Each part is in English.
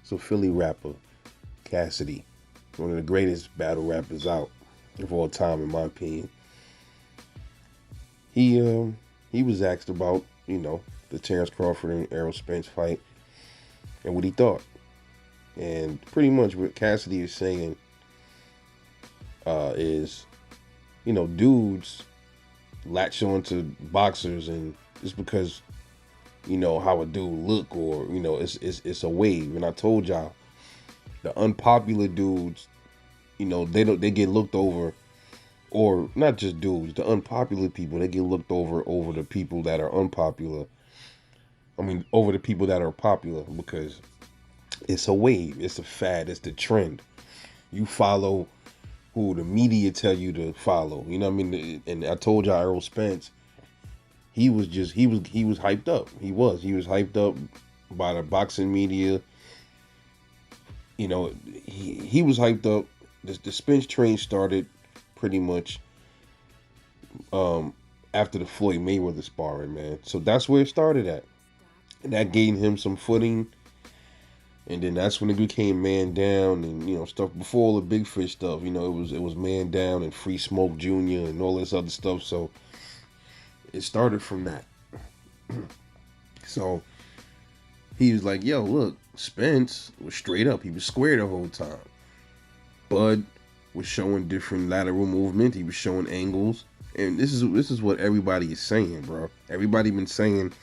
So Philly rapper Cassidy, one of the greatest battle rappers out of all time, in my opinion. He was asked about the Terence Crawford and Errol Spence fight and what he thought, and pretty much what Cassidy is saying is dudes latch on to boxers and just because how a dude look, or it's a wave. And I told y'all the unpopular dudes, they get looked over, or not just dudes, the unpopular people, they get looked over the people that are unpopular. I mean, over the people that are popular, because it's a wave, it's a fad, it's the trend. You follow who the media tell you to follow. You know what I mean? And I told y'all Errol Spence, he was hyped up. He was hyped up by the boxing media. He was hyped up. The Spence train started pretty much after the Floyd Mayweather sparring, man. So that's where it started at. And that gained him some footing. And then that's when it became Man Down and stuff before all the Big Fish stuff. It was Man Down and Free Smoke Jr. and all this other stuff. So it started from that. So he was like, yo, look, Spence was straight up. He was square the whole time. Bud was showing different lateral movement. He was showing angles. And this is what everybody is saying, bro. Everybody been saying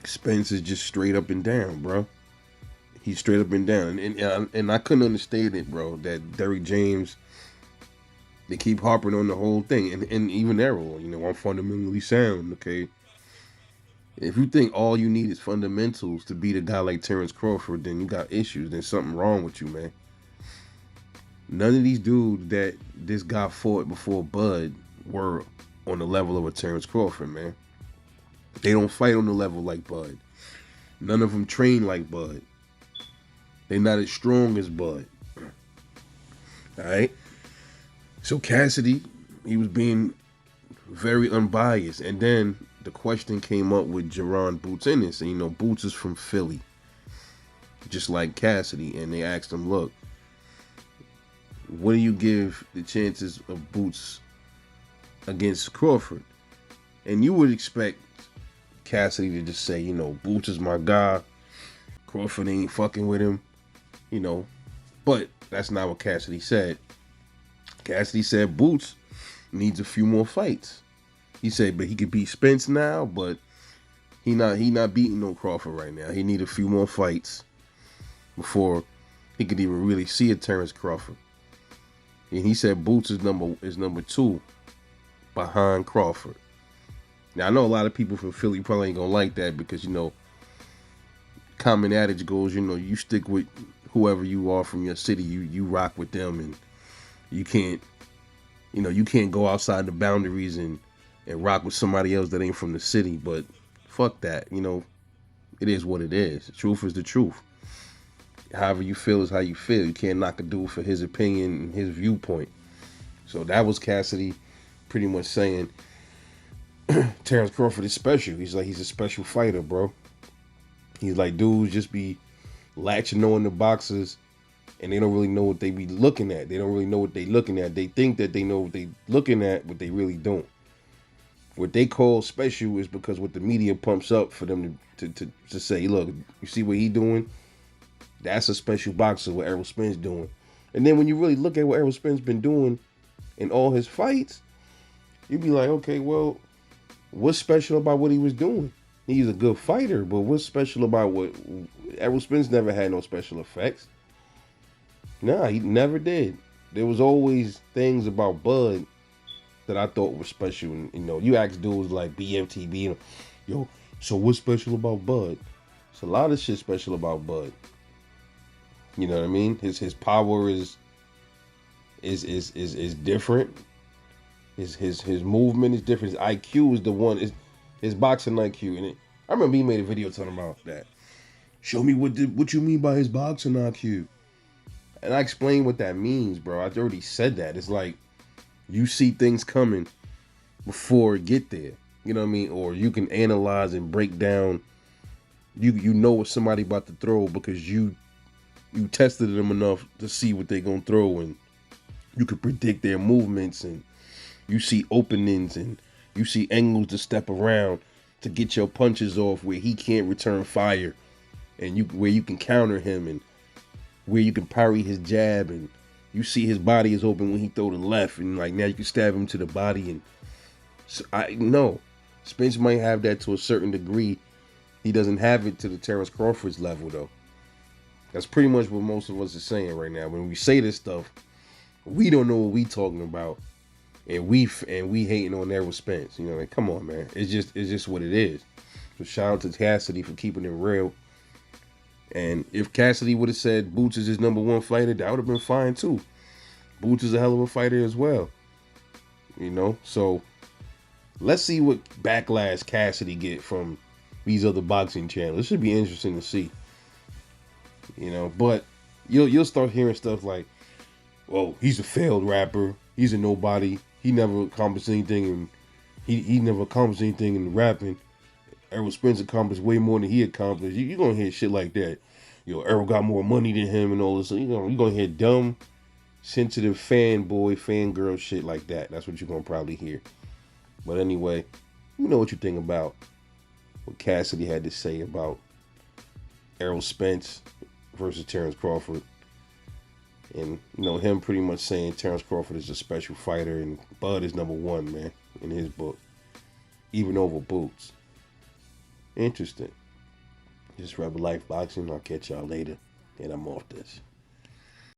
Spence is just straight up and down, bro. He's straight up and down. And I couldn't understand it, bro, that Derrick James, they keep harping on the whole thing. And even Errol, I'm fundamentally sound, okay? If you think all you need is fundamentals to beat a guy like Terence Crawford, then you got issues. There's something wrong with you, man. None of these dudes that this guy fought before Bud were on the level of a Terence Crawford, man. They don't fight on the level like Bud. None of them train like Bud. They're not as strong as Bud. All right? So Cassidy, he was being very unbiased. And then the question came up with Jaron Boots Ennis. And Boots is from Philly, just like Cassidy. And they asked him, look, what do you give the chances of Boots against Crawford? And you would expect Cassidy to just say, Boots is my guy. Crawford ain't fucking with him. But that's not what Cassidy said. Cassidy said Boots needs a few more fights. He said, but he could beat Spence now, but he not beating no Crawford right now. He need a few more fights before he could even really see a Terence Crawford. And he said Boots is number 2 behind Crawford. Now I know a lot of people from Philly probably ain't gonna like that because common adage goes, you stick with whoever you are from your city, you rock with them, and you can't go outside the boundaries and rock with somebody else that ain't from the city. But fuck that, it is what it is. The truth is the truth. However you feel is how you feel. You can't knock a dude for his opinion and his viewpoint. So that was Cassidy pretty much saying Terence Crawford is special. He's like, he's a special fighter, bro. He's like, dudes just be latching on the boxers and they don't really know what they be looking at. They don't really know what they looking at. They think that they know what they looking at, but they really don't. What they call special is because what the media pumps up for them to say, look, you see what he doing? That's a special boxer, what Errol Spence doing. And then when you really look at what Errol Spence been doing in all his fights, you be like, okay, well, what's special about what he was doing? He's a good fighter, but what's special about what Errol Spence never had no special effects? Nah, he never did. There was always things about Bud that I thought were special. And, you ask dudes like BMTB, yo, so what's special about Bud? It's a lot of shit special about Bud. You know what I mean? His power is different. His movement is different. His IQ is the one. His boxing IQ. And I remember he made a video talking about that. Show me what you mean by his boxing IQ. And I explained what that means, bro. I already said that. It's like you see things coming before it get there. You know what I mean? Or you can analyze and break down You know what somebody about to throw because you tested them enough to see what they're gonna throw, and you could predict their movements, and you see openings, and you see angles to step around to get your punches off where he can't return fire, and where you can counter him, and where you can parry his jab, and you see his body is open when he throw the left, and like now you can stab him to the body. And so I know Spence might have that to a certain degree. He doesn't have it to the Terence Crawford's level though. That's pretty much what most of us are saying right now. When we say this stuff, we don't know what we talking about, and we hating on Errol Spence. You know, like, come on, man. It's just what it is. So shout out to Cassidy for keeping it real. And if Cassidy would have said Boots is his #1 fighter, that would have been fine too. Boots is a hell of a fighter as well. You know, so let's see what backlash Cassidy get from these other boxing channels. It should be interesting to see. You know, but you'll start hearing stuff like, "Well, he's a failed rapper. He's a nobody. He never accomplished anything, and he never accomplished anything in rapping. Errol Spence accomplished way more than he accomplished." You're gonna hear shit like that. Errol got more money than him and all this. You're gonna hear dumb, sensitive fanboy, fangirl shit like that. That's what you're gonna probably hear. But anyway, you know what you think about what Cassidy had to say about Errol Spence versus Terence Crawford. And, him pretty much saying Terence Crawford is a special fighter and Bud is #1, man, in his book. Even over Boots. Interesting. Just Rebel Life Boxing. I'll catch y'all later. And I'm off this.